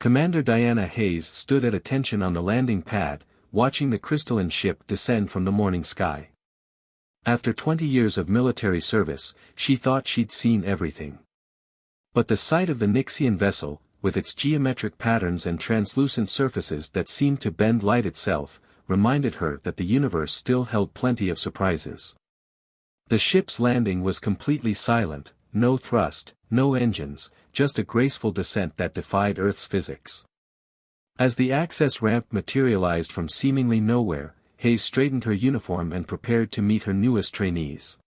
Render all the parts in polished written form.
Commander Diana Hayes stood at attention on the landing pad, watching the crystalline ship descend from the morning sky. After 20 years of military service, she thought she'd seen everything. But the sight of the Nixian vessel, with its geometric patterns and translucent surfaces that seemed to bend light itself, reminded her that the universe still held plenty of surprises. The ship's landing was completely silent, no thrust, no engines, just a graceful descent that defied Earth's physics. As the access ramp materialized from seemingly nowhere, Hayes straightened her uniform and prepared to meet her newest trainees.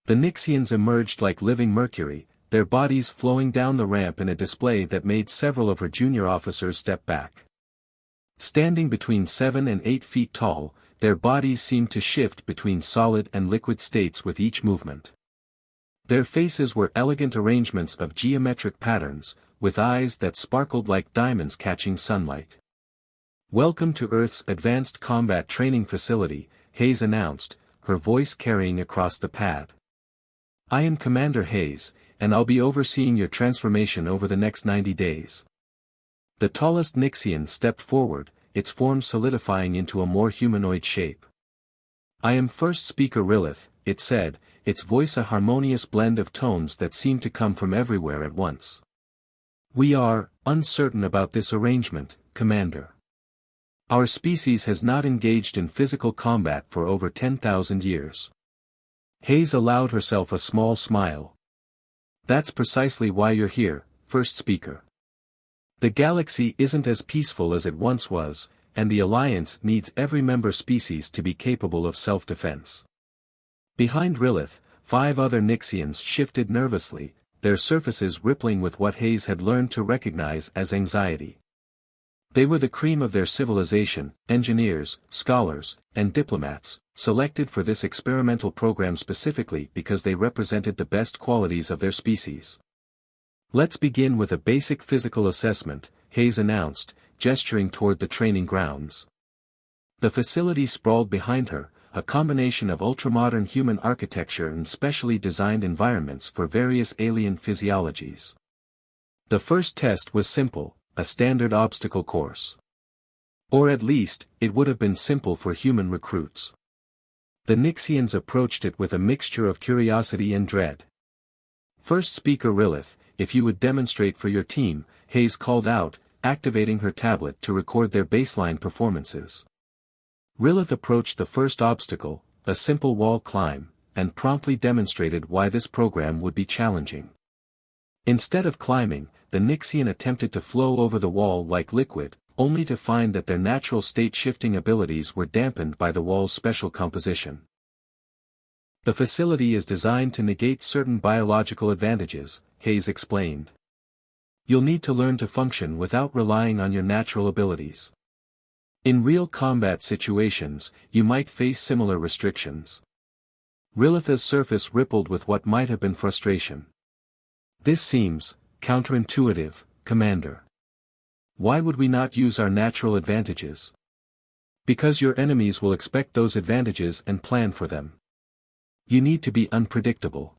The Nixians emerged like living mercury, their bodies flowing down the ramp in a display that made several of her junior officers step back. Standing between 7 and 8 feet tall, their bodies seemed to shift between solid and liquid states with each movement. Their faces were elegant arrangements of geometric patterns, with eyes that sparkled like diamonds catching sunlight. "Welcome to Earth's Advanced Combat Training Facility," Hayes announced, her voice carrying across the pad. "I am Commander Hayes, and I'll be overseeing your transformation over the next 90 days. The tallest Nixian stepped forward, its form solidifying into a more humanoid shape. "I am First Speaker Rilith," it said, its voice a harmonious blend of tones that seemed to come from everywhere at once. "We are uncertain about this arrangement, Commander. Our species has not engaged in physical combat for over 10,000 years. Hayes allowed herself a small smile. "That's precisely why you're here, First Speaker. The galaxy isn't as peaceful as it once was, and the Alliance needs every member species to be capable of self-defense." Behind Rilith, 5 other Nixians shifted nervously, their surfaces rippling with what Hayes had learned to recognize as anxiety. They were the cream of their civilization, engineers, scholars, and diplomats, selected for this experimental program specifically because they represented the best qualities of their species. "Let's begin with a basic physical assessment," Hayes announced, gesturing toward the training grounds. The facility sprawled behind her, a combination of ultramodern human architecture and specially designed environments for various alien physiologies. The first test was simple, a standard obstacle course. Or at least, it would have been simple for human recruits. The Nixians approached it with a mixture of curiosity and dread. "First Speaker Rilith, if you would demonstrate for your team," Hayes called out, activating her tablet to record their baseline performances. Rilith approached the first obstacle, a simple wall climb, and promptly demonstrated why this program would be challenging. Instead of climbing, the Nixian attempted to flow over the wall like liquid, only to find that their natural state shifting abilities were dampened by the wall's special composition. "The facility is designed to negate certain biological advantages," Hayes explained. "You'll need to learn to function without relying on your natural abilities. In real combat situations, you might face similar restrictions." Rilith's surface rippled with what might have been frustration. "This seems counterintuitive, Commander. Why would we not use our natural advantages?" "Because your enemies will expect those advantages and plan for them. You need to be unpredictable.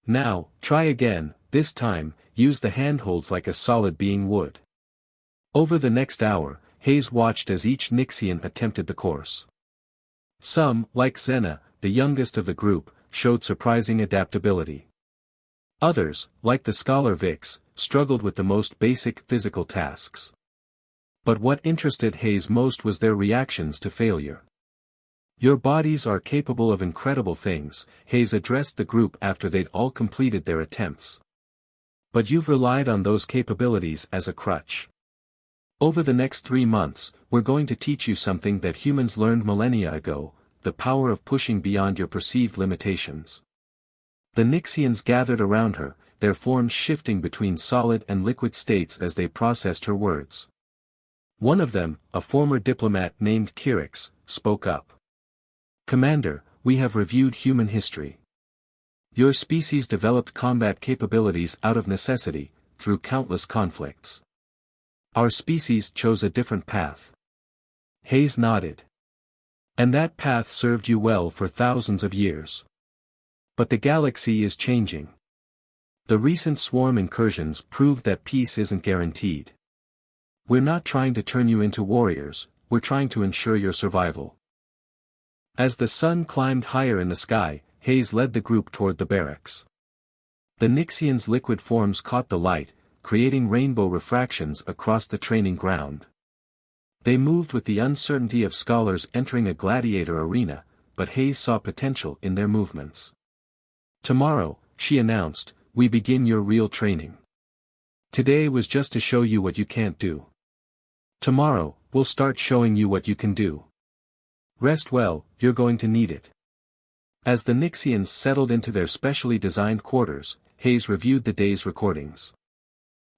Now, try again, this time, use the handholds like a solid being would." Over the next hour, Hayes watched as each Nixian attempted the course. Some, like Xena, the youngest of the group, showed surprising adaptability. Others, like the scholar Vix, struggled with the most basic physical tasks. But what interested Hayes most was their reactions to failure. "Your bodies are capable of incredible things," Hayes addressed the group after they'd all completed their attempts. "But you've relied on those capabilities as a crutch. Over the next 3 months, we're going to teach you something that humans learned millennia ago, the power of pushing beyond your perceived limitations." The Nixians gathered around her, their forms shifting between solid and liquid states as they processed her words. One of them, a former diplomat named Kirix, spoke up. "Commander, we have reviewed human history. Your species developed combat capabilities out of necessity, through countless conflicts. Our species chose a different path." Hayes nodded. "And that path served you well for thousands of years. But the galaxy is changing. The recent swarm incursions proved that peace isn't guaranteed. We're not trying to turn you into warriors, we're trying to ensure your survival. As the sun climbed higher in the sky, Hayes led the group toward the barracks. The Nixians' liquid forms caught the light, creating rainbow refractions across the training ground. They moved with the uncertainty of scholars entering a gladiator arena, but Hayes saw potential in their movements. Tomorrow, she announced, we begin your real training. Today was just to show you what you can't do. Tomorrow, we'll start showing you what you can do. Rest well, you're going to need it. As the Nixians settled into their specially designed quarters, Hayes reviewed the day's recordings.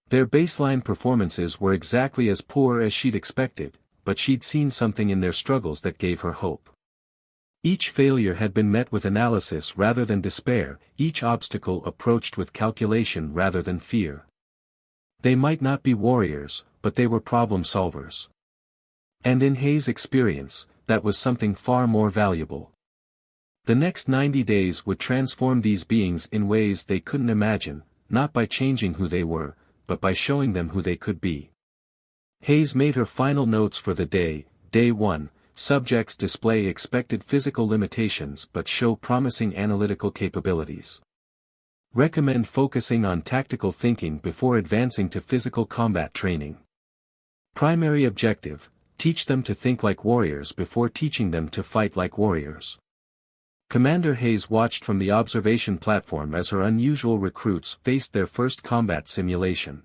Their baseline performances were exactly as poor as she'd expected, but she'd seen something in their struggles that gave her hope. Each failure had been met with analysis rather than despair, each obstacle approached with calculation rather than fear. They might not be warriors, but they were problem solvers. And in Hayes' experience, that was something far more valuable. The next 90 days would transform these beings in ways they couldn't imagine, not by changing who they were, but by showing them who they could be. Hayes made her final notes for the day. Day 1, subjects display expected physical limitations but show promising analytical capabilities. Recommend focusing on tactical thinking before advancing to physical combat training. Primary objective, teach them to think like warriors before teaching them to fight like warriors. Commander Hayes watched from the observation platform as her unusual recruits faced their first combat simulation.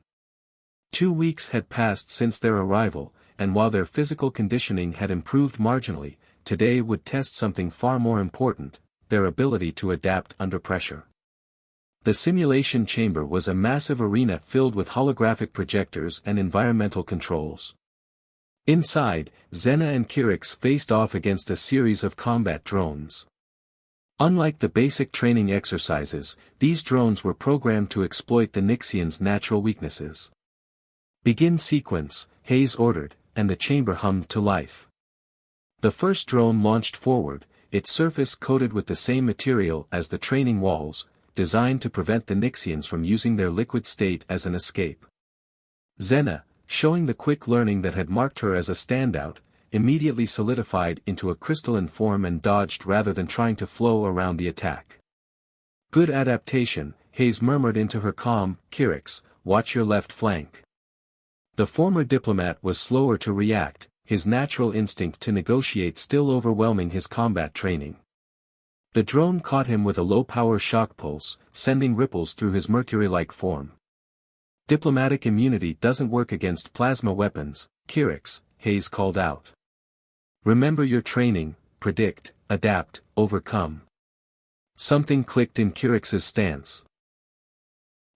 2 weeks had passed since their arrival, and while their physical conditioning had improved marginally, today would test something far more important, their ability to adapt under pressure. The simulation chamber was a massive arena filled with holographic projectors and environmental controls. Inside, Xena and Kyrix faced off against a series of combat drones. Unlike the basic training exercises, these drones were programmed to exploit the Nixians' natural weaknesses. Begin sequence, Hayes ordered, and the chamber hummed to life. The first drone launched forward, its surface coated with the same material as the training walls, designed to prevent the Nixians from using their liquid state as an escape. Xena, showing the quick learning that had marked her as a standout, immediately solidified into a crystalline form and dodged rather than trying to flow around the attack. Good adaptation, Hayes murmured into her calm, Kyrix, watch your left flank. The former diplomat was slower to react, his natural instinct to negotiate still overwhelming his combat training. The drone caught him with a low-power shock pulse, sending ripples through his mercury-like form. Diplomatic immunity doesn't work against plasma weapons, Kyrix, Hayes called out. Remember your training, predict, adapt, overcome. Something clicked in Kyrix's stance.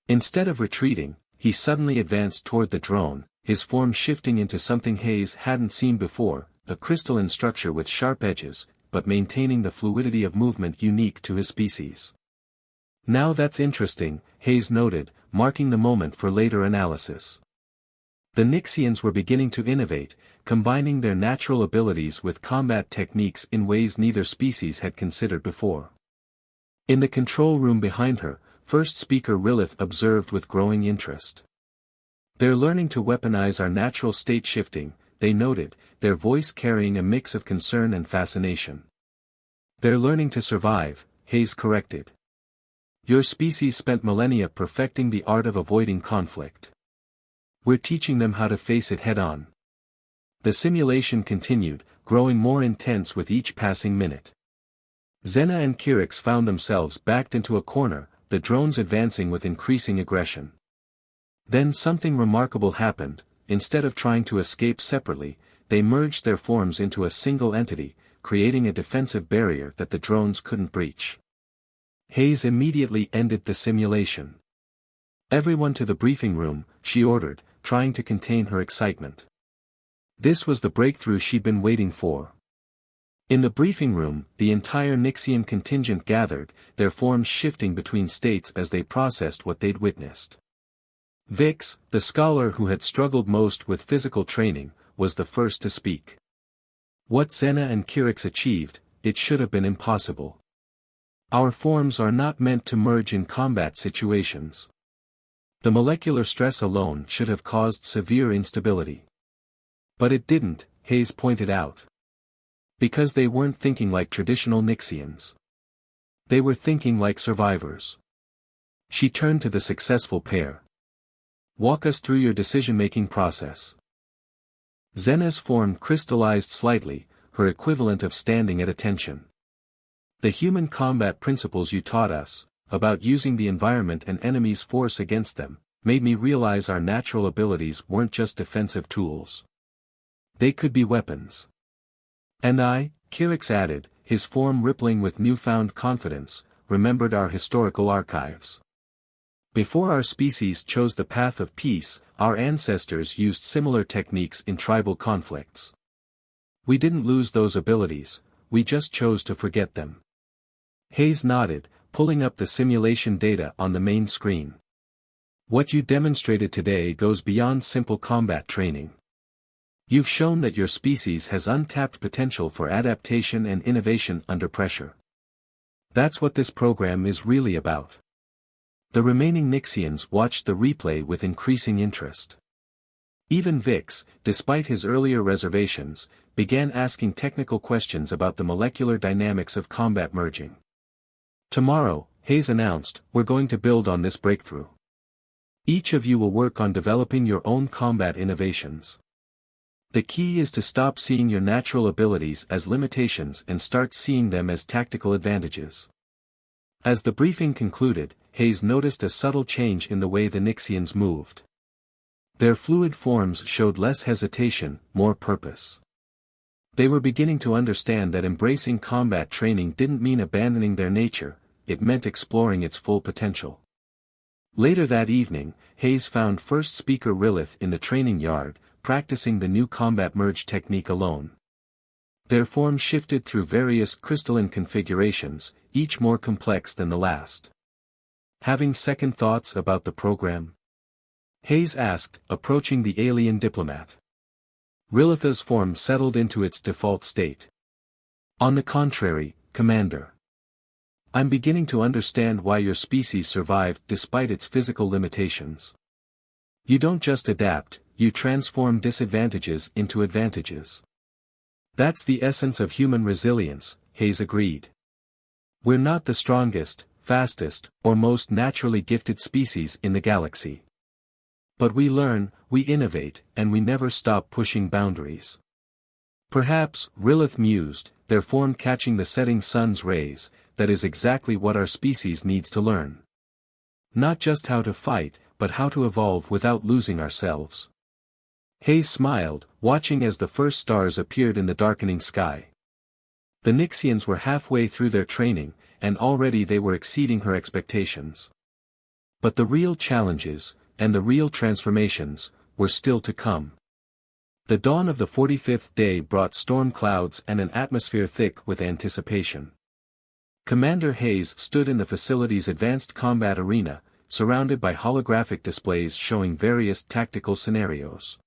Instead of retreating, he suddenly advanced toward the drone, his form shifting into something Hayes hadn't seen before, a crystalline structure with sharp edges, but maintaining the fluidity of movement unique to his species. Now that's interesting, Hayes noted, marking the moment for later analysis. The Nixians were beginning to innovate, combining their natural abilities with combat techniques in ways neither species had considered before. In the control room behind her, first speaker Rilith observed with growing interest. They're learning to weaponize our natural state shifting, they noted, their voice carrying a mix of concern and fascination. They're learning to survive, Hayes corrected. Your species spent millennia perfecting the art of avoiding conflict. We're teaching them how to face it head-on. The simulation continued, growing more intense with each passing minute. Xena and Kyrix found themselves backed into a corner, the drones advancing with increasing aggression. Then something remarkable happened. Instead of trying to escape separately, they merged their forms into a single entity, creating a defensive barrier that the drones couldn't breach. Hayes immediately ended the simulation. Everyone to the briefing room, she ordered, trying to contain her excitement. This was the breakthrough she'd been waiting for. In the briefing room, the entire Nixian contingent gathered, their forms shifting between states as they processed what they'd witnessed. Vix, the scholar who had struggled most with physical training, was the first to speak. What Xena and Kyrix achieved, it should have been impossible. Our forms are not meant to merge in combat situations. The molecular stress alone should have caused severe instability. But it didn't, Hayes pointed out. Because they weren't thinking like traditional Nixians. They were thinking like survivors. She turned to the successful pair. Walk us through your decision-making process. Zena's form crystallized slightly, her equivalent of standing at attention. The human combat principles you taught us, about using the environment and enemy's force against them, made me realize our natural abilities weren't just defensive tools. They could be weapons. And I, Kirix added, his form rippling with newfound confidence, remembered our historical archives. Before our species chose the path of peace, our ancestors used similar techniques in tribal conflicts. We didn't lose those abilities, we just chose to forget them. Hayes nodded, pulling up the simulation data on the main screen. What you demonstrated today goes beyond simple combat training. You've shown that your species has untapped potential for adaptation and innovation under pressure. That's what this program is really about. The remaining Nixians watched the replay with increasing interest. Even Vix, despite his earlier reservations, began asking technical questions about the molecular dynamics of combat merging. Tomorrow, Hayes announced, we're going to build on this breakthrough. Each of you will work on developing your own combat innovations. The key is to stop seeing your natural abilities as limitations and start seeing them as tactical advantages. As the briefing concluded, Hayes noticed a subtle change in the way the Nixians moved. Their fluid forms showed less hesitation, more purpose. They were beginning to understand that embracing combat training didn't mean abandoning their nature, it meant exploring its full potential. Later that evening, Hayes found first speaker Rilith in the training yard, practicing the new combat merge technique alone. Their forms shifted through various crystalline configurations, each more complex than the last. Having second thoughts about the program? Hayes asked, approaching the alien diplomat. Rilitha's form settled into its default state. On the contrary, Commander. I'm beginning to understand why your species survived despite its physical limitations. You don't just adapt, you transform disadvantages into advantages. That's the essence of human resilience, Hayes agreed. We're not the strongest, fastest, or most naturally gifted species in the galaxy. But we learn, we innovate, and we never stop pushing boundaries. Perhaps, Rilith mused, their form catching the setting sun's rays, that is exactly what our species needs to learn. Not just how to fight, but how to evolve without losing ourselves. Hayes smiled, watching as the first stars appeared in the darkening sky. The Nixians were halfway through their training, and already they were exceeding her expectations. But the real challenges, and the real transformations, were still to come. The dawn of the 45th day brought storm clouds and an atmosphere thick with anticipation. Commander Hayes stood in the facility's advanced combat arena, surrounded by holographic displays showing various tactical scenarios.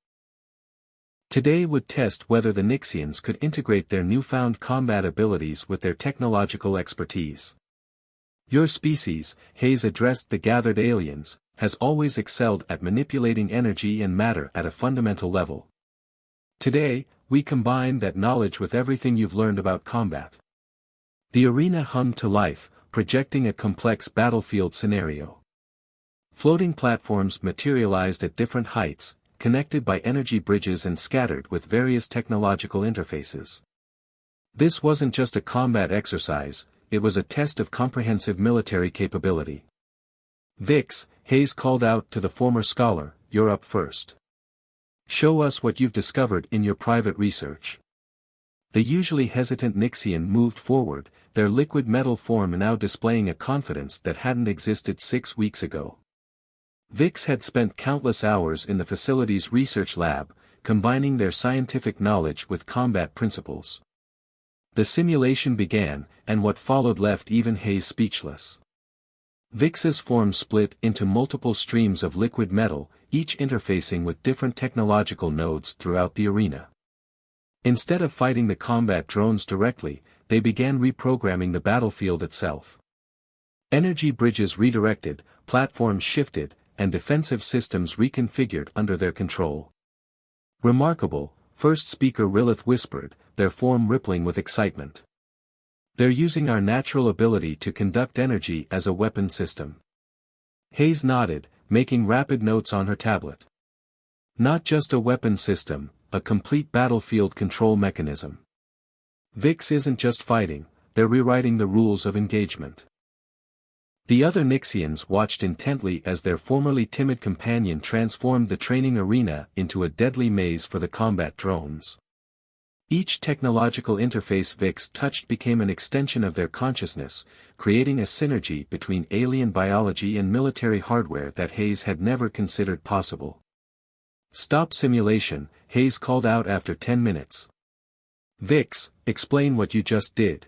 Today would test whether the Nixians could integrate their newfound combat abilities with their technological expertise. Your species, Hayes addressed the gathered aliens, has always excelled at manipulating energy and matter at a fundamental level. Today, we combine that knowledge with everything you've learned about combat. The arena hummed to life, projecting a complex battlefield scenario. Floating platforms materialized at different heights, connected by energy bridges and scattered with various technological interfaces. This wasn't just a combat exercise, it was a test of comprehensive military capability. Vix, Hayes called out to the former scholar, you're up first. Show us what you've discovered in your private research. The usually hesitant Nixian moved forward, their liquid metal form now displaying a confidence that hadn't existed 6 weeks ago. Vix had spent countless hours in the facility's research lab, combining their scientific knowledge with combat principles. The simulation began, and what followed left even Hayes speechless. Vix's form split into multiple streams of liquid metal, each interfacing with different technological nodes throughout the arena. Instead of fighting the combat drones directly, they began reprogramming the battlefield itself. Energy bridges redirected, platforms shifted, and defensive systems reconfigured under their control. Remarkable, first speaker Rilith whispered, their form rippling with excitement. They're using our natural ability to conduct energy as a weapon system. Hayes nodded, making rapid notes on her tablet. Not just a weapon system, a complete battlefield control mechanism. Vix isn't just fighting, they're rewriting the rules of engagement. The other Nixians watched intently as their formerly timid companion transformed the training arena into a deadly maze for the combat drones. Each technological interface Vix touched became an extension of their consciousness, creating a synergy between alien biology and military hardware that Hayes had never considered possible. "Stop simulation," Hayes called out after 10 minutes. "Vix, explain what you just did."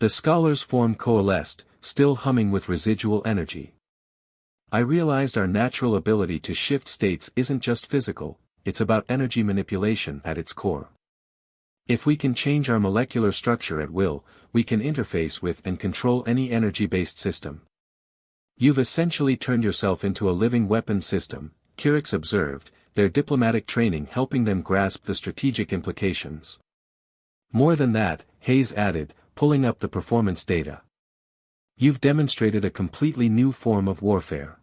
The scholar's form coalesced, still humming with residual energy. "I realized our natural ability to shift states isn't just physical, it's about energy manipulation at its core. If we can change our molecular structure at will, we can interface with and control any energy-based system." "You've essentially turned yourself into a living weapon system," Kirix observed, their diplomatic training helping them grasp the strategic implications. "More than that," Hayes added, pulling up the performance data. "You've demonstrated a completely new form of warfare.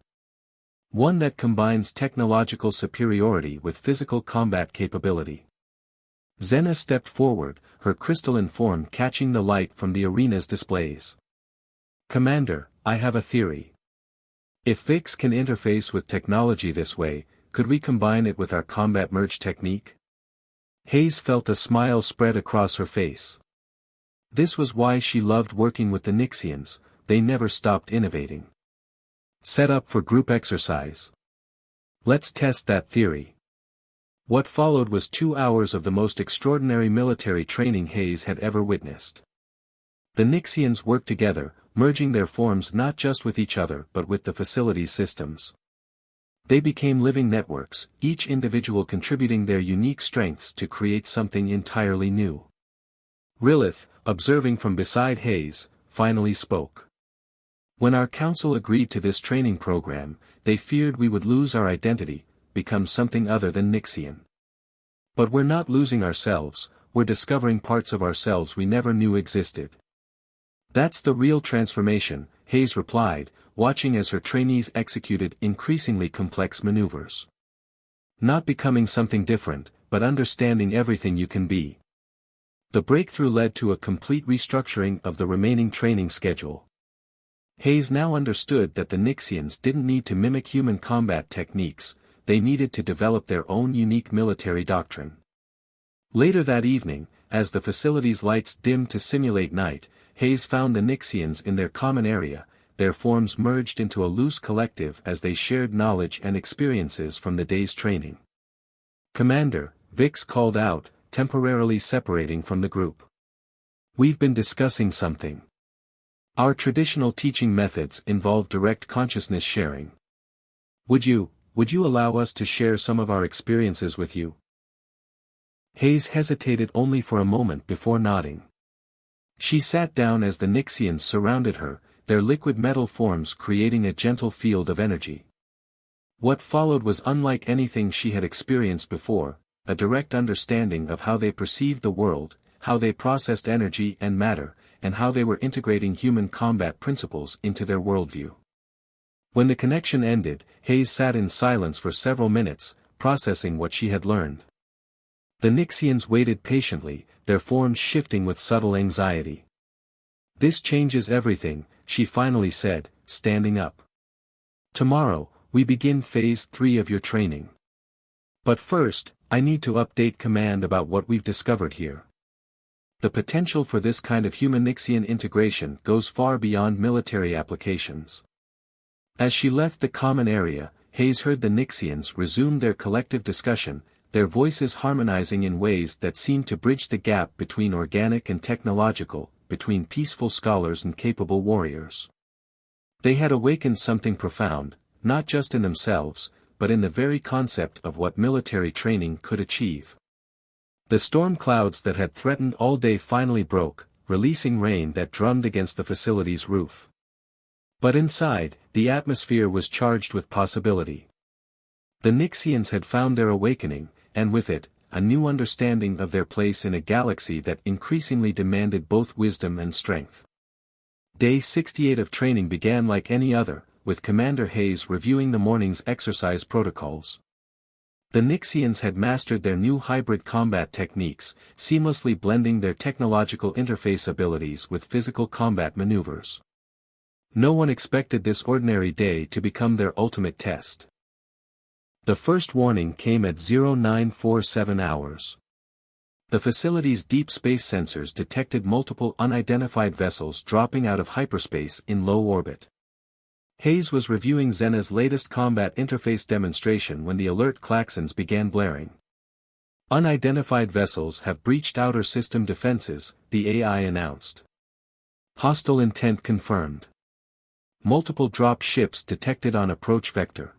One that combines technological superiority with physical combat capability." Zena stepped forward, her crystalline form catching the light from the arena's displays. "Commander, I have a theory. If Vix can interface with technology this way, could we combine it with our combat merge technique?" Hayes felt a smile spread across her face. This was why she loved working with the Nixians, they never stopped innovating. "Set up for group exercise. Let's test that theory." What followed was 2 hours of the most extraordinary military training Hayes had ever witnessed. The Nixians worked together, merging their forms not just with each other but with the facility's systems. They became living networks, each individual contributing their unique strengths to create something entirely new. Rilith, observing from beside Hayes, finally spoke. "When our council agreed to this training program, they feared we would lose our identity, become something other than Nixian. But we're not losing ourselves, we're discovering parts of ourselves we never knew existed. That's the real transformation," Hayes replied, watching as her trainees executed increasingly complex maneuvers. "Not becoming something different, but understanding everything you can be." The breakthrough led to a complete restructuring of the remaining training schedule. Hayes now understood that the Nixians didn't need to mimic human combat techniques, they needed to develop their own unique military doctrine. Later that evening, as the facility's lights dimmed to simulate night, Hayes found the Nixians in their common area, their forms merged into a loose collective as they shared knowledge and experiences from the day's training. "Commander," Vix called out, temporarily separating from the group. "We've been discussing something. Our traditional teaching methods involve direct consciousness sharing. Would you allow us to share some of our experiences with you?" Hayes hesitated only for a moment before nodding. She sat down as the Nixians surrounded her, their liquid metal forms creating a gentle field of energy. What followed was unlike anything she had experienced before, a direct understanding of how they perceived the world, how they processed energy and matter, and how they were integrating human combat principles into their worldview. When the connection ended, Hayes sat in silence for several minutes, processing what she had learned. The Nixians waited patiently, their forms shifting with subtle anxiety. "This changes everything," she finally said, standing up. "Tomorrow, we begin Phase 3 of your training. But first, I need to update Command about what we've discovered here. The potential for this kind of human-Nixian integration goes far beyond military applications." As she left the common area, Hayes heard the Nixians resume their collective discussion, their voices harmonizing in ways that seemed to bridge the gap between organic and technological, between peaceful scholars and capable warriors. They had awakened something profound, not just in themselves, but in the very concept of what military training could achieve. The storm clouds that had threatened all day finally broke, releasing rain that drummed against the facility's roof. But inside, the atmosphere was charged with possibility. The Nixians had found their awakening, and with it, a new understanding of their place in a galaxy that increasingly demanded both wisdom and strength. Day 68 of training began like any other, with Commander Hayes reviewing the morning's exercise protocols. The Nixians had mastered their new hybrid combat techniques, seamlessly blending their technological interface abilities with physical combat maneuvers. No one expected this ordinary day to become their ultimate test. The first warning came at 0947 hours. The facility's deep space sensors detected multiple unidentified vessels dropping out of hyperspace in low orbit. Hayes was reviewing Xena's latest combat interface demonstration when the alert klaxons began blaring. Unidentified vessels have breached outer system defenses, the AI announced. Hostile intent confirmed. Multiple drop ships detected on approach vector.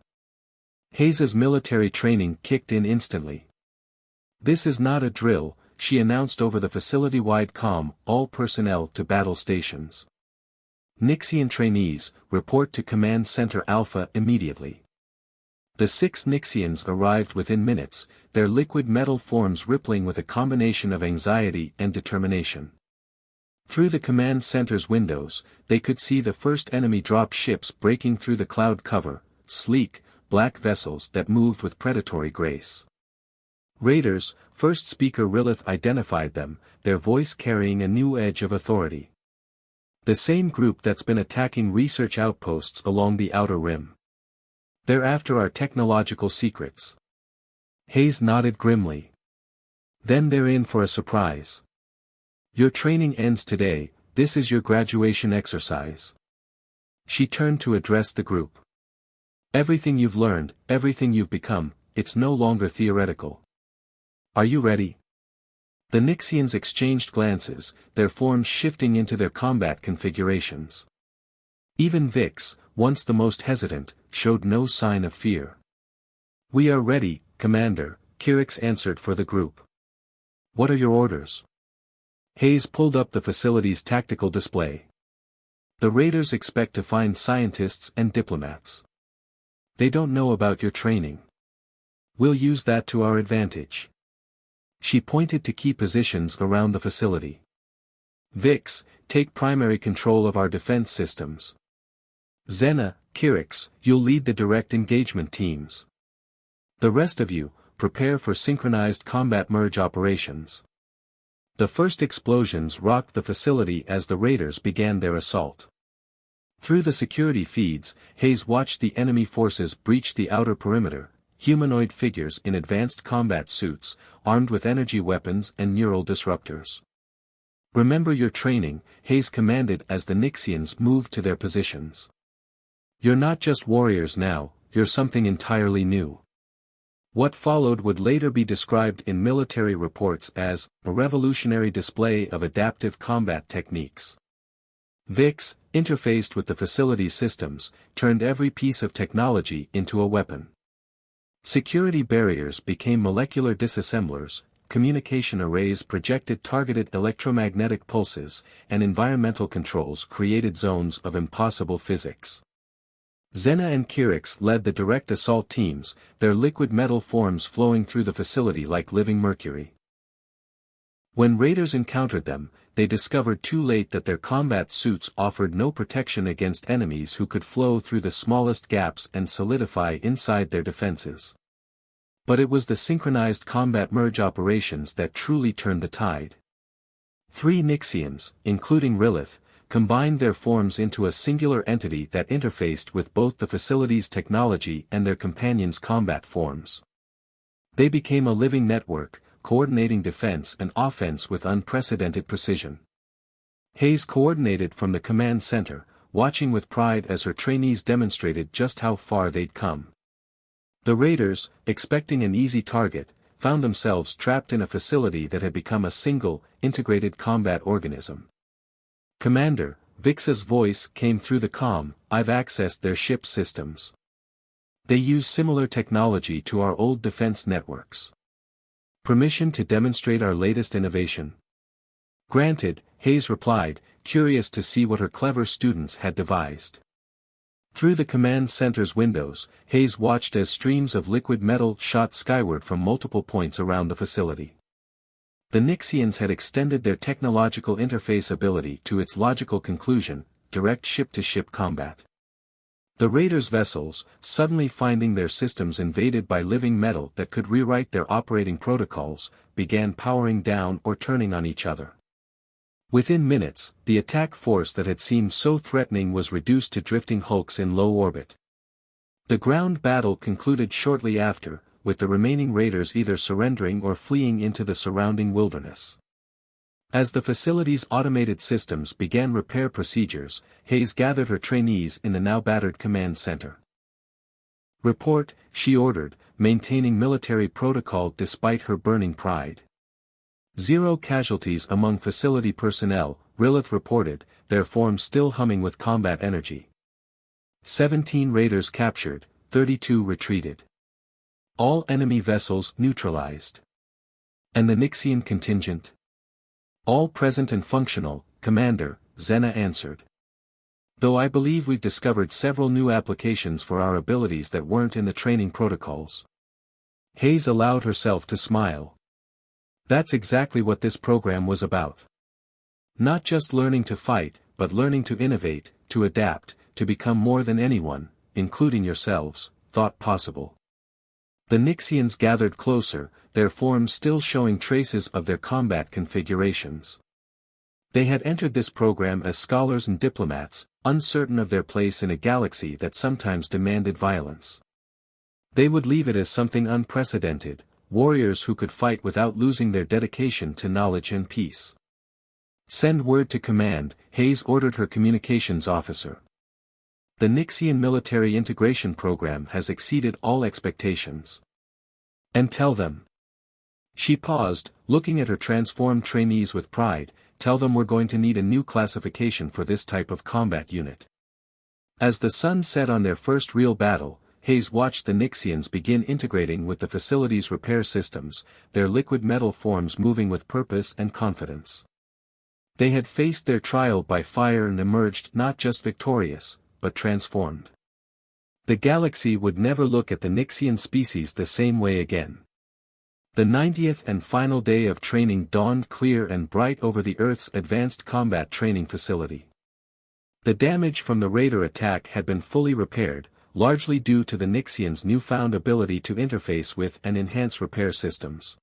Hayes's military training kicked in instantly. "This is not a drill," she announced over the facility-wide comm, "all personnel to battle stations. Nixian trainees, report to Command Center Alpha immediately." The 6 Nixians arrived within minutes, their liquid metal forms rippling with a combination of anxiety and determination. Through the command center's windows, they could see the first enemy drop ships breaking through the cloud cover, sleek, black vessels that moved with predatory grace. Raiders, first speaker Rilith identified them, their voice carrying a new edge of authority. The same group that's been attacking research outposts along the outer rim. "They're after our technological secrets." Hayes nodded grimly. "Then they're in for a surprise. Your training ends today, this is your graduation exercise." She turned to address the group. "Everything you've learned, everything you've become, it's no longer theoretical. Are you ready?" The Nixians exchanged glances, their forms shifting into their combat configurations. Even Vix, once the most hesitant, showed no sign of fear. "We are ready, Commander," Kirix answered for the group. "What are your orders?" Hayes pulled up the facility's tactical display. "The Raiders expect to find scientists and diplomats. They don't know about your training. We'll use that to our advantage." She pointed to key positions around the facility. "Vix, take primary control of our defense systems. Xena, Kirix, you'll lead the direct engagement teams. The rest of you, prepare for synchronized combat merge operations." The first explosions rocked the facility as the Raiders began their assault. Through the security feeds, Hayes watched the enemy forces breach the outer perimeter, humanoid figures in advanced combat suits, armed with energy weapons and neural disruptors. "Remember your training," Hayes commanded as the Nixians moved to their positions. "You're not just warriors now, you're something entirely new." What followed would later be described in military reports as a revolutionary display of adaptive combat techniques. Vix, interfaced with the facility's systems, turned every piece of technology into a weapon. Security barriers became molecular disassemblers, communication arrays projected targeted electromagnetic pulses, and environmental controls created zones of impossible physics. Xena and Kirix led the direct assault teams, their liquid metal forms flowing through the facility like living mercury. When Raiders encountered them, they discovered too late that their combat suits offered no protection against enemies who could flow through the smallest gaps and solidify inside their defenses. But it was the synchronized combat merge operations that truly turned the tide. 3 Nixians, including Rilith, combined their forms into a singular entity that interfaced with both the facility's technology and their companions' combat forms. They became a living network, coordinating defense and offense with unprecedented precision. Hayes coordinated from the command center, watching with pride as her trainees demonstrated just how far they'd come. The Raiders, expecting an easy target, found themselves trapped in a facility that had become a single, integrated combat organism. "Commander," Vix's voice came through the comm, "I've accessed their ship's systems. They use similar technology to our old defense networks. Permission to demonstrate our latest innovation?" "Granted," Hayes replied, curious to see what her clever students had devised. Through the command center's windows, Hayes watched as streams of liquid metal shot skyward from multiple points around the facility. The Nixians had extended their technological interface ability to its logical conclusion, direct ship-to-ship combat. The raiders' vessels, suddenly finding their systems invaded by living metal that could rewrite their operating protocols, began powering down or turning on each other. Within minutes, the attack force that had seemed so threatening was reduced to drifting hulks in low orbit. The ground battle concluded shortly after, with the remaining raiders either surrendering or fleeing into the surrounding wilderness. As the facility's automated systems began repair procedures, Hayes gathered her trainees in the now battered command center. "Report," she ordered, maintaining military protocol despite her burning pride. "0 casualties among facility personnel," Rilith reported, their forms still humming with combat energy. 17 raiders captured, 32 retreated. All enemy vessels neutralized. And the Nixian contingent? "All present and functional, Commander," Xena answered. "Though I believe we've discovered several new applications for our abilities that weren't in the training protocols." Hayes allowed herself to smile. That's exactly what this program was about. Not just learning to fight, but learning to innovate, to adapt, to become more than anyone, including yourselves, thought possible. The Nixians gathered closer, their forms still showing traces of their combat configurations. They had entered this program as scholars and diplomats, uncertain of their place in a galaxy that sometimes demanded violence. They would leave it as something unprecedented, warriors who could fight without losing their dedication to knowledge and peace. "Send word to command," Hayes ordered her communications officer. "The Nixian military integration program has exceeded all expectations. And tell them." She paused, looking at her transformed trainees with pride, "Tell them we're going to need a new classification for this type of combat unit." As the sun set on their first real battle, Hayes watched the Nixians begin integrating with the facility's repair systems, their liquid metal forms moving with purpose and confidence. They had faced their trial by fire and emerged not just victorious, but transformed. The galaxy would never look at the Nixian species the same way again. The 90th and final day of training dawned clear and bright over the Earth's advanced combat training facility. The damage from the raider attack had been fully repaired, largely due to the Nixians' newfound ability to interface with and enhance repair systems.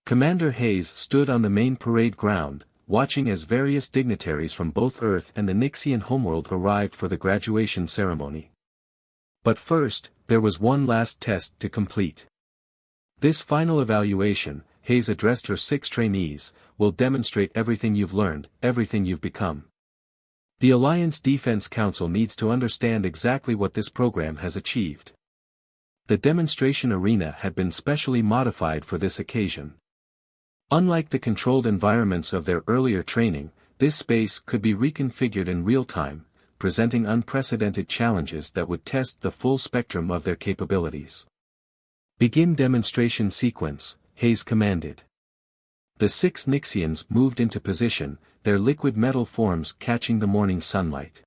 Commander Hayes stood on the main parade ground, watching as various dignitaries from both Earth and the Nixian homeworld arrived for the graduation ceremony. But first, there was one last test to complete. This final evaluation, Hayes addressed her 6 trainees, will demonstrate everything you've learned, everything you've become. The Alliance Defense Council needs to understand exactly what this program has achieved. The demonstration arena had been specially modified for this occasion. Unlike the controlled environments of their earlier training, this space could be reconfigured in real time, presenting unprecedented challenges that would test the full spectrum of their capabilities. "Begin demonstration sequence," Hayes commanded. The 6 Nixians moved into position, their liquid metal forms catching the morning sunlight.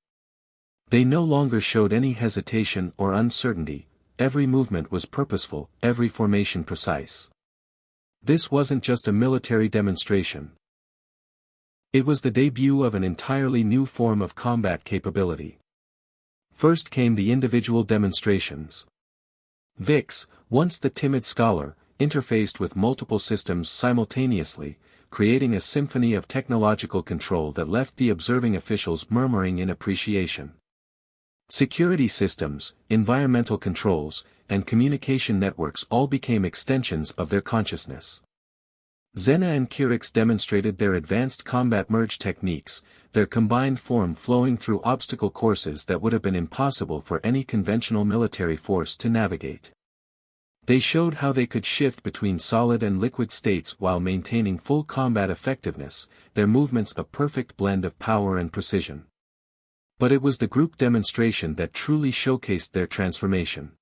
They no longer showed any hesitation or uncertainty, every movement was purposeful, every formation precise. This wasn't just a military demonstration. It was the debut of an entirely new form of combat capability. First came the individual demonstrations. Vix, once the timid scholar, interfaced with multiple systems simultaneously, creating a symphony of technological control that left the observing officials murmuring in appreciation. Security systems, environmental controls, and communication networks all became extensions of their consciousness. Xena and Kyrix demonstrated their advanced combat merge techniques, their combined form flowing through obstacle courses that would have been impossible for any conventional military force to navigate. They showed how they could shift between solid and liquid states while maintaining full combat effectiveness, their movements a perfect blend of power and precision. But it was the group demonstration that truly showcased their transformation.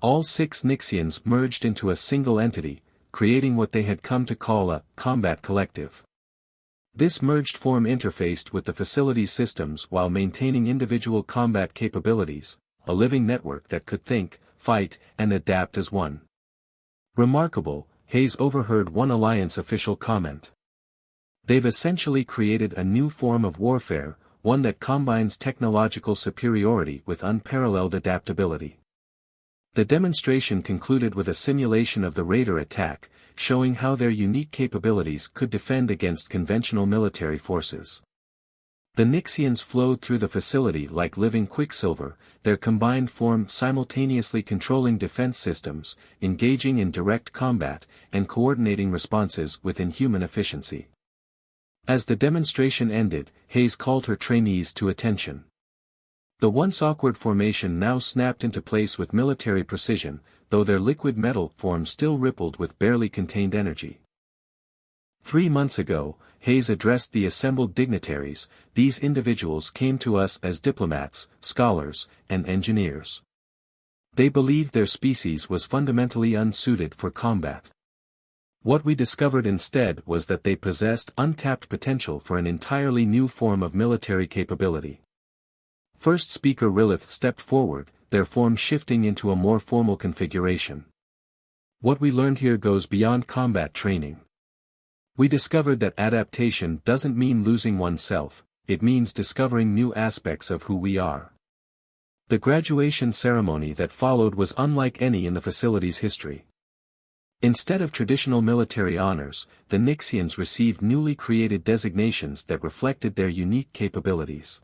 All 6 Nixians merged into a single entity, creating what they had come to call a combat collective. This merged form interfaced with the facility's systems while maintaining individual combat capabilities, a living network that could think, fight, and adapt as one. Remarkable, Hayes overheard one Alliance official comment. They've essentially created a new form of warfare, one that combines technological superiority with unparalleled adaptability. The demonstration concluded with a simulation of the Raider attack, showing how their unique capabilities could defend against conventional military forces. The Nixians flowed through the facility like living quicksilver, their combined form simultaneously controlling defense systems, engaging in direct combat, and coordinating responses with inhuman efficiency. As the demonstration ended, Hayes called her trainees to attention. The once awkward formation now snapped into place with military precision, though their liquid metal form still rippled with barely contained energy. 3 months ago, Hayes addressed the assembled dignitaries. These individuals came to us as diplomats, scholars, and engineers. They believed their species was fundamentally unsuited for combat. What we discovered instead was that they possessed untapped potential for an entirely new form of military capability. First Speaker Rilith stepped forward, their form shifting into a more formal configuration. What we learned here goes beyond combat training. We discovered that adaptation doesn't mean losing oneself, it means discovering new aspects of who we are. The graduation ceremony that followed was unlike any in the facility's history. Instead of traditional military honors, the Nixians received newly created designations that reflected their unique capabilities.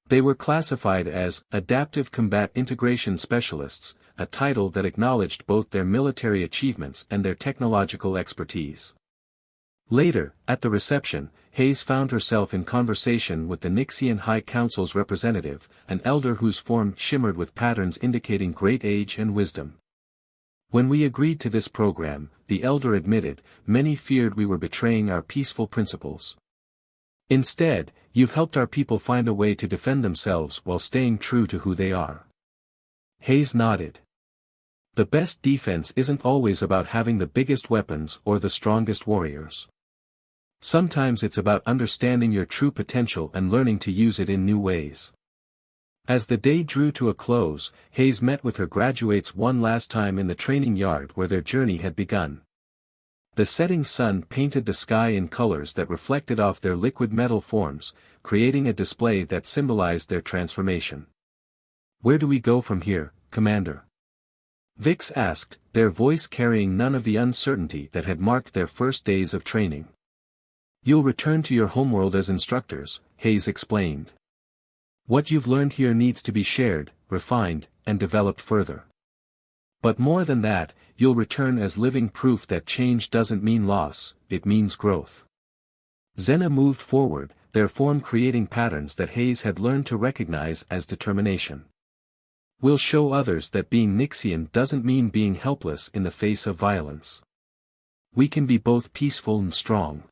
They were classified as Adaptive Combat Integration Specialists, a title that acknowledged both their military achievements and their technological expertise. Later, at the reception, Hayes found herself in conversation with the Nixian High Council's representative, an elder whose form shimmered with patterns indicating great age and wisdom. When we agreed to this program, the elder admitted, many feared we were betraying our peaceful principles. Instead, you've helped our people find a way to defend themselves while staying true to who they are. Hayes nodded. The best defense isn't always about having the biggest weapons or the strongest warriors. Sometimes it's about understanding your true potential and learning to use it in new ways. As the day drew to a close, Hayes met with her graduates one last time in the training yard where their journey had begun. The setting sun painted the sky in colors that reflected off their liquid metal forms, creating a display that symbolized their transformation. "Where do we go from here, Commander?" Vix asked, their voice carrying none of the uncertainty that had marked their first days of training. "You'll return to your homeworld as instructors," Hayes explained. "What you've learned here needs to be shared, refined, and developed further. But more than that, you'll return as living proof that change doesn't mean loss, it means growth." Xena moved forward, their form creating patterns that Hayes had learned to recognize as determination. "We'll show others that being Nixian doesn't mean being helpless in the face of violence. We can be both peaceful and strong."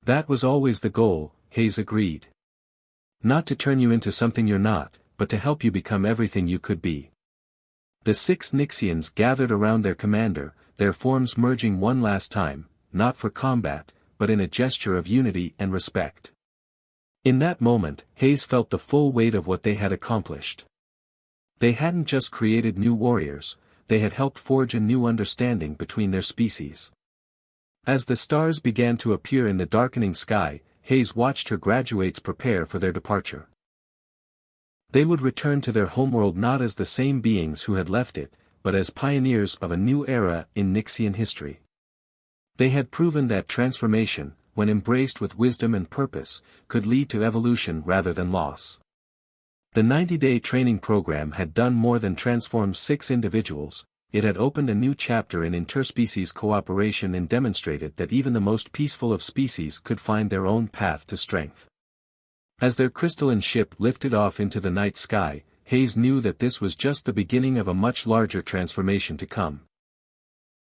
"That was always the goal," Hayes agreed. "Not to turn you into something you're not, but to help you become everything you could be." The 6 Nixians gathered around their commander, their forms merging one last time, not for combat, but in a gesture of unity and respect. In that moment, Hayes felt the full weight of what they had accomplished. They hadn't just created new warriors, they had helped forge a new understanding between their species. As the stars began to appear in the darkening sky, Hayes watched her graduates prepare for their departure. They would return to their homeworld not as the same beings who had left it, but as pioneers of a new era in Nixian history. They had proven that transformation, when embraced with wisdom and purpose, could lead to evolution rather than loss. The 90-day training program had done more than transform 6 individuals, it had opened a new chapter in interspecies cooperation and demonstrated that even the most peaceful of species could find their own path to strength. As their crystalline ship lifted off into the night sky, Hayes knew that this was just the beginning of a much larger transformation to come.